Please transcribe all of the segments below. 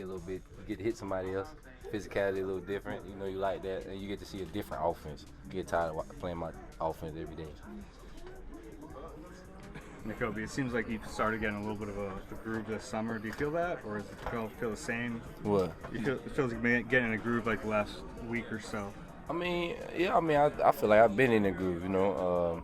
get a little bit, you get to hit somebody else. Physicality a little different. You know, you like that, and you get to see a different offense. You get tired of playing my offense every day. Nakobe, it seems like you've started getting a little bit of a groove this summer. Do you feel that, or does it feel the same? What? It feels like you're getting in a groove like the last week or so. I mean, yeah. I mean, I feel like I've been in the groove. You know,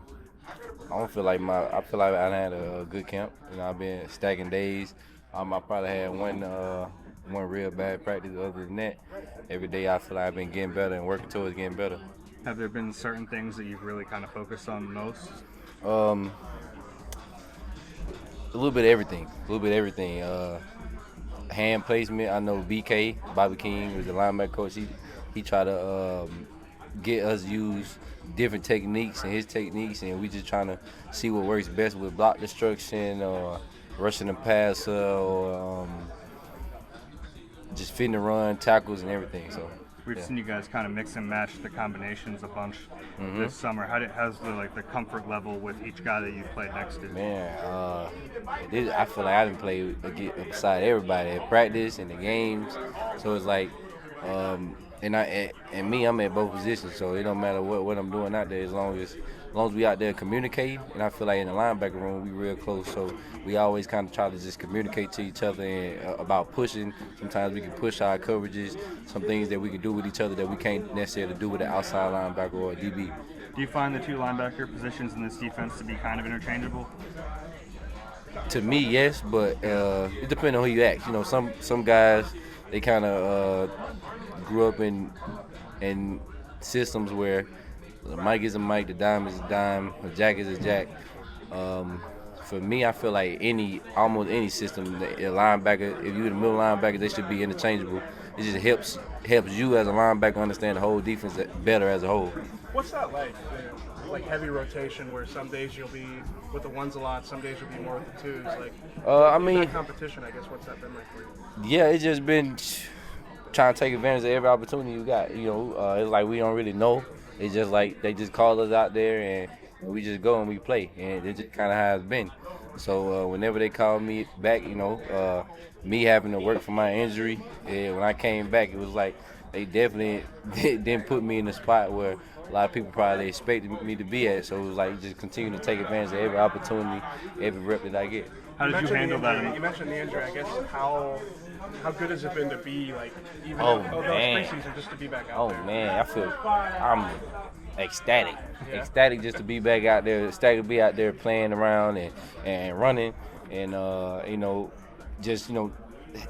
I don't feel like I feel like I had a good camp. You know, I've been stacking days. I probably had one real bad practice. Other than that, every day I feel like I've been getting better and working towards getting better. Have there been certain things that you've really kind of focused on most? A little bit of everything. Hand placement. I know BK, Bobby King, was the linebacker coach. He tried to get us use different techniques and his techniques, and we just trying to see what works best with block destruction or rushing the passer or just fitting the run, tackles, and everything. So we've seen you guys kind of mix and match the combinations a bunch this summer. How's the comfort level with each guy that you played next to? Man, I feel like I didn't play beside everybody at practice and the games. So it's like, I'm at both positions. So it don't matter what I'm doing out there as long as we out there communicating. And I feel like in the linebacker room we real close. So we always kind of try to just communicate to each other and, about pushing. Sometimes we can push our coverages, some things that we can do with each other that we can't necessarily do with the outside linebacker or a DB. Do you find the two linebacker positions in this defense to be kind of interchangeable? To me, yes, but it depends on who you ask. You know, some guys, they kind of grew up in systems where the Mike is a Mike, the dime is a dime, the jack is a jack. For me, I feel like almost any system, a linebacker, if you're the middle linebacker, they should be interchangeable. It just helps you as a linebacker understand the whole defense better as a whole. What's that like? Like heavy rotation, where some days you'll be with the ones a lot, some days you'll be more with the twos. Like, that competition, I guess. What's that been like for you? Yeah, it's just been trying to take advantage of every opportunity you got. You know, it's like we don't really know. It's just like they just call us out there and we just go and we play, and it just kind of has been. So whenever they call me back, you know, me having to work for my injury, when I came back, it was like they definitely didn't put me in the spot where a lot of people probably expected me to be at. So it was like just continue to take advantage of every opportunity, every rep that I get. How did you handle that? You mentioned the injury. I guess how good has it been to be like even preseason just to be back out there? Oh man, I'm ecstatic. Yeah. Ecstatic just to be back out there, ecstatic to be out there playing around and running and just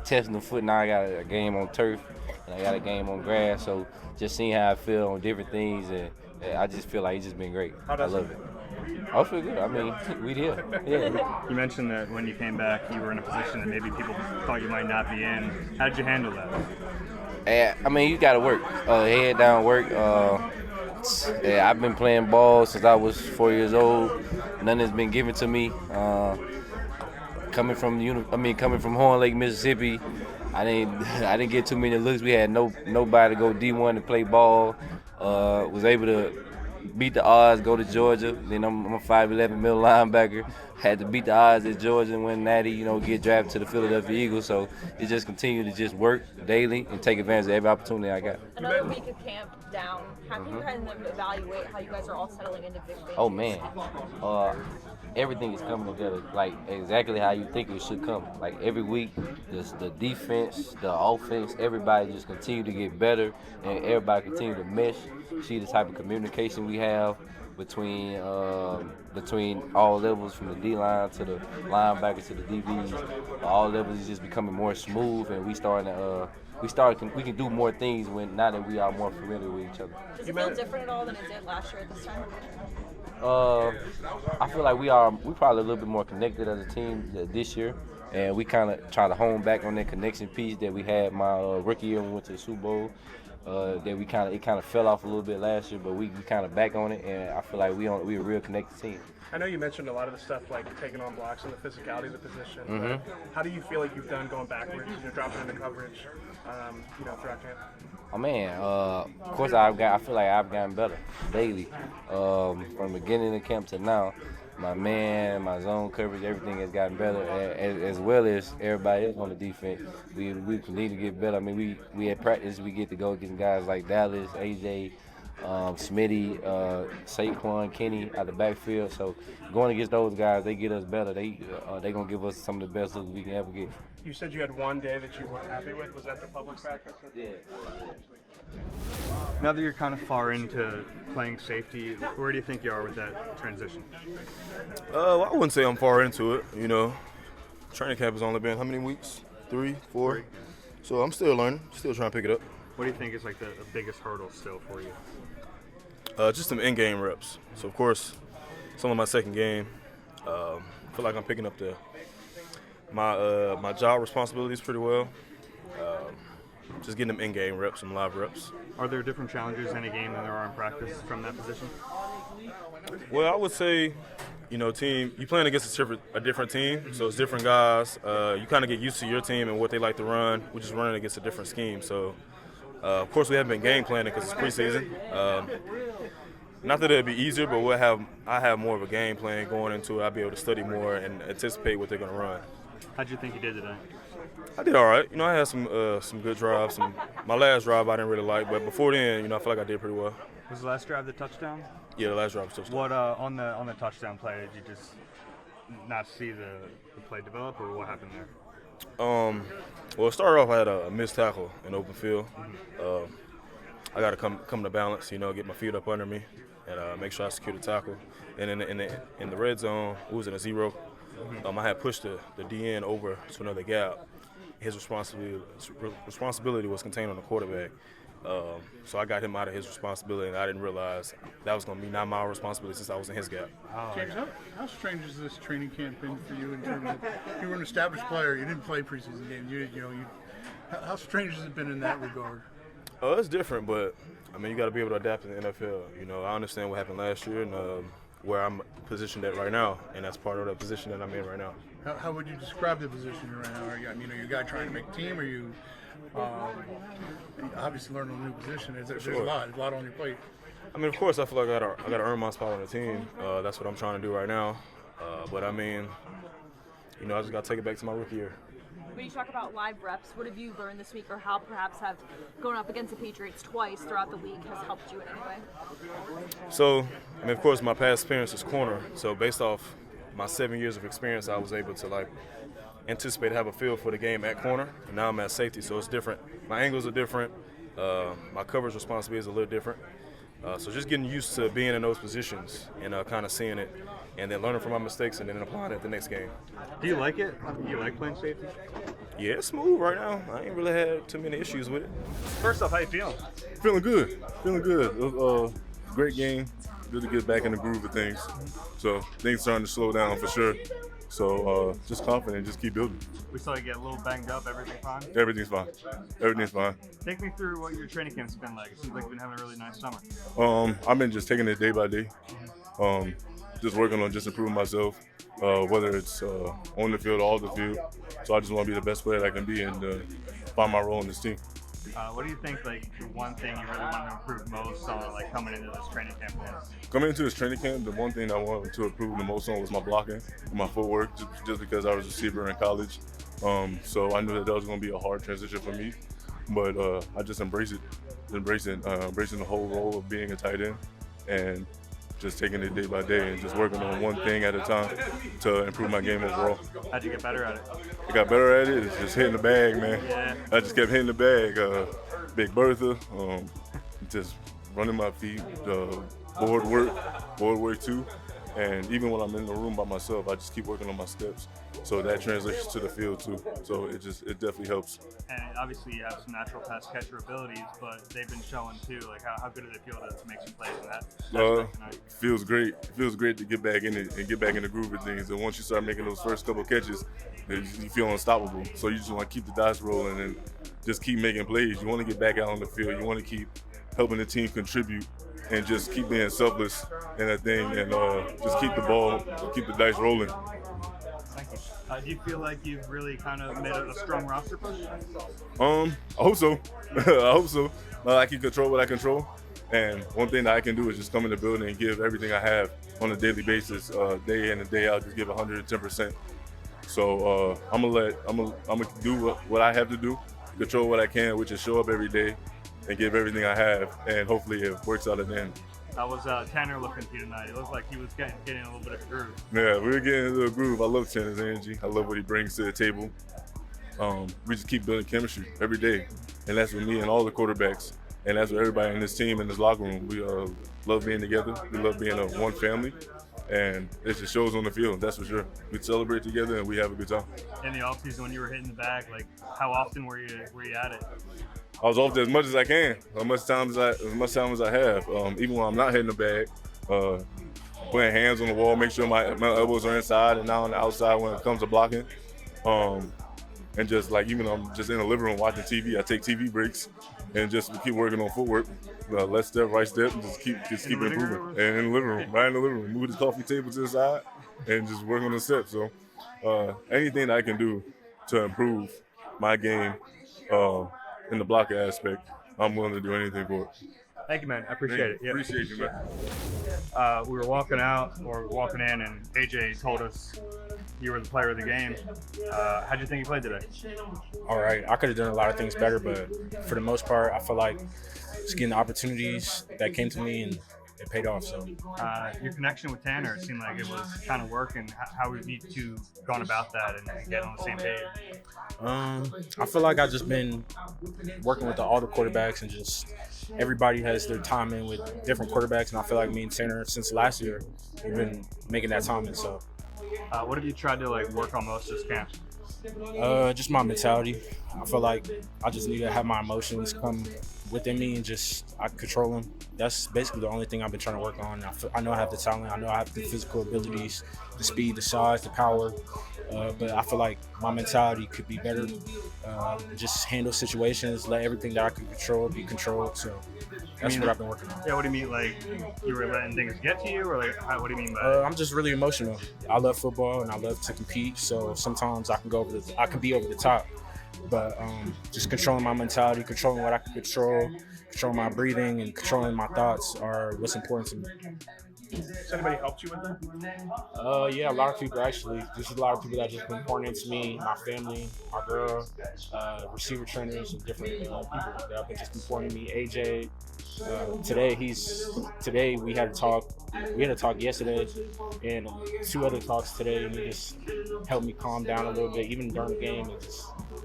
testing the foot. Now I got a game on turf and I got a game on grass, so just seeing how I feel on different things, and I just feel like it's just been great. I love it. I feel good. I mean, we did. Yeah. You mentioned that when you came back, you were in a position that maybe people thought you might not be in. How did you handle that? I mean, you got to work. Head down work. I've been playing ball since I was 4 years old. None has been given to me. Coming from Horn Lake, Mississippi, I didn't get too many looks. We had nobody to go D1 to play ball. Was able to beat the odds, go to Georgia. Then I'm a 5'11" middle linebacker. Had to beat the odds at Georgia and win natty, get drafted to the Philadelphia Eagles. So it just continued to just work daily and take advantage of every opportunity I got. Another week of camp down. How can you kind of evaluate how you guys are all settling into Big Bang? Oh man, everything is coming together like exactly how you think it should come. Like every week, the defense, the offense, everybody just continue to get better, and everybody continue to mesh. See the type of communication we have between all levels, from the D-line to the linebackers to the DBs. All levels is just becoming more smooth, and we can do more things now that we are more familiar with each other. Does it feel different at all than it did last year at this time? I feel like we probably a little bit more connected as a team this year, and we kind of try to hone back on that connection piece that we had my rookie year when we went to the Super Bowl. That it kind of fell off a little bit last year, but we kind of back on it, and I feel like we're a real connected team. I know you mentioned a lot of the stuff like taking on blocks and the physicality of the position. How do you feel like you've done going backwards, dropping into coverage, throughout camp? Oh man, of course I feel like I've gotten better daily, from the beginning of camp to now. my zone coverage, everything has gotten better, as well as everybody else on the defense. We need to get better. I mean, we at practice, we get to go against guys like Dallas, AJ, Smitty, Saquon, Kenny out the backfield. So going against those guys, they get us better. They gonna give us some of the best looks we can ever get. You said you had one day that you weren't happy with. Was that the public practice? Yeah. Now that you're kind of far into playing safety, where do you think you are with that transition? Well, I wouldn't say I'm far into it. You know, training camp has only been how many weeks? 3, 4. 3. So I'm still learning, still trying to pick it up. What do you think is like the biggest hurdle still for you? Just some in-game reps. So of course, some of my second game, I feel like I'm picking up my job responsibilities pretty well. Just getting them in-game reps, some live reps. Are there different challenges in a game than there are in practice from that position? Well, I would say, you know, you playing against a different team, so it's different guys. You kind of get used to your team and what they like to run. We're just running against a different scheme. So, of course, we haven't been game planning because it's preseason. Not that it'd be easier, but I have more of a game plan going into it. I'll be able to study more and anticipate what they're going to run. How'd you think you did today? I did all right. You know, I had some good drives. My last drive I didn't really like, but before then, you know, I feel like I did pretty well. Was the last drive the touchdown? Yeah, the last drive was touchdown. What on the touchdown play, did you just not see the play develop, or what happened there? Well, it started off I had a missed tackle in open field. I got to come to balance, you know, get my feet up under me and make sure I secure the tackle. And in the red zone, we was in a 0. I had pushed the DN over to another gap. His responsibility was contained on the quarterback. So I got him out of his responsibility, and I didn't realize that was going to be not my responsibility since I was in his gap. James, how strange has this training camp been for you in terms of you were an established player, you didn't play preseason games, how strange has it been in that regard? It's different, but I mean you got to be able to adapt in the NFL. You know, I understand what happened last year and where I'm positioned at right now, and that's part of the position that I'm in right now. How would you describe the position you're in right now? Are you a guy trying to make a team? Are you obviously learning a new position? There's a lot on your plate. I mean, of course, I feel like I got to earn my spot on the team. That's what I'm trying to do right now. But I mean, you know, I just got to take it back to my rookie year. When you talk about live reps, what have you learned this week, or how perhaps have going up against the Patriots twice throughout the week has helped you in any way? So, I mean, of course, my past experience is corner. So based off my 7 years of experience, I was able to anticipate have a feel for the game at corner. And now I'm at safety, so it's different. My angles are different. My coverage responsibility is a little different. So just getting used to being in those positions and kind of seeing it, and then learning from my mistakes and then applying it the next game. Do you like it? Do you like playing safety? Yeah, it's smooth right now. I ain't really had too many issues with it. First off, how you feeling? Feeling good. It was a great game. Good to get back in the groove of things. So things starting to slow down for sure. So just confident, just keep building. We saw you get a little banged up. Everything fine? Everything's fine. Everything's fine. Take me through what your training camp's been like. It seems like you've been having a really nice summer. I've been just taking it day by day. Just working on just improving myself, whether it's on the field or off the field. So I just want to be the best player I can be and find my role in this team. What do you think, the one thing you really want to improve most on, coming into this training camp was? Coming into this training camp, the one thing I wanted to improve the most on was my blocking, my footwork, just because I was a receiver in college. So I knew that was going to be a hard transition for me, but I just embracing the whole role of being a tight end and just taking it day by day and just working on one thing at a time to improve my game overall. How'd you get better at it? I got better at it. It's just hitting the bag, man. Yeah. I just kept hitting the bag. Big Bertha, just running my feet, board work too. And even when I'm in the room by myself, I just keep working on my steps. So that translates to the field too. So it definitely helps. And obviously you have some natural pass catcher abilities, but they've been showing too. How good does it feel to make some plays in that? Feels great. It feels great to get back in it and get back in the groove of things. And once you start making those first couple catches, you feel unstoppable. So you just want to keep the dice rolling and just keep making plays. You want to get back out on the field. You want to keep helping the team contribute and just keep being selfless in that thing and just keep the dice rolling. Thank you. Do you feel like you've really kind of made a strong roster push? I hope so. I hope so. I can control what I control. And one thing that I can do is just come in the building and give everything I have on a daily basis, day in and day out, just give 110%. So I'm gonna do what I have to do, control what I can, which is show up every day and give everything I have, and hopefully it works out at the end. How was Tanner looking to you tonight? It looked like he was getting a little bit of a groove. Yeah, we're getting into a groove. I love Tanner's energy. I love what he brings to the table. We just keep building chemistry every day, and that's with me and all the quarterbacks, and that's with everybody in this team, in this locker room. We love being together. We love being one family, and it just shows on the field, that's for sure. We celebrate together, and we have a good time. In the offseason, when you were hitting the bag, like how often were you at it? I was off there as much as I can, as much time as I have. Even when I'm not hitting the bag, putting hands on the wall, make sure my elbows are inside and not on the outside when it comes to blocking. And just like, even I'm just in the living room watching TV, I take TV breaks and just keep working on footwork. Left step, right step, and just keep improving. And in the living room, right in the living room, move the coffee table to the side and just work on the steps. So anything that I can do to improve my game in the blocker aspect, I'm willing to do anything for it. Thank you, man. I appreciate it. Yep. Appreciate you, man. We were walking in, and AJ told us you were the player of the game. How'd you think you played today? All right. I could have done a lot of things better, but for the most part, I feel like just getting the opportunities that came to me, and it paid off. So your connection with Tanner, it seemed like it was kind of working. How have you two gone about that and get on the same page? I feel like I've just been working with all the quarterbacks, and just everybody has their time in with different quarterbacks, and I feel like me and Tanner since last year we've been making that time in. So what have you tried to work on most this camp? Just my mentality. I feel like I just need to have my emotions come within me and just I control them. That's basically the only thing I've been trying to work on. I know I have the talent. I know I have the physical abilities, the speed, the size, the power. But I feel like my mentality could be better. Just handle situations, let everything that I can control be controlled. So that's what I've been working on. Yeah, what do you mean? Like you were letting things get to you, or what do you mean by that? I'm just really emotional. I love football and I love to compete. So sometimes I can be over the top. But just controlling my mentality, controlling what I can controlling my breathing, and controlling my thoughts are what's important to me. Has anybody helped you with that? Yeah, a lot of people actually. There's a lot of people that just been pouring into me, my family, my girl, receiver trainers, and different people that have been just pouring into me. AJ, today we had a talk. We had a talk yesterday, and 2 other talks today, and he just helped me calm down a little bit, even during the game.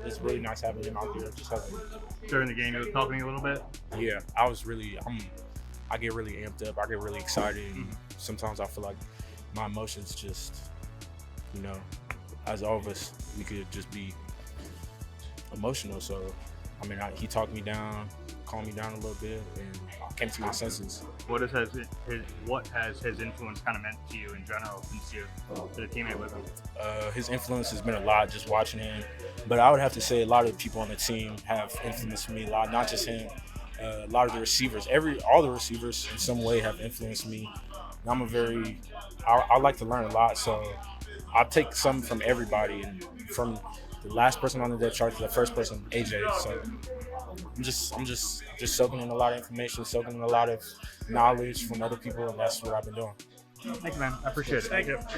It's really nice having him out there, just helping me. During the game, he was helping you a little bit. Yeah, I get really amped up. I get really excited. And sometimes I feel like my emotions just, as all of us, we could just be emotional. So, he talked me down, calmed me down a little bit, and I came to my senses. What has his influence kind of meant to you in general since you've been a teammate with him? His influence has been a lot, just watching him. But I would have to say a lot of people on the team have influenced me a lot, not just him. A lot of the receivers, all the receivers in some way have influenced me. And I like to learn a lot, so I'll take some from everybody, and from the last person on the depth chart to the first person, AJ. So I'm just soaking in a lot of information, soaking in a lot of knowledge from other people, and that's what I've been doing. Thank you, man. I appreciate it. Thank you.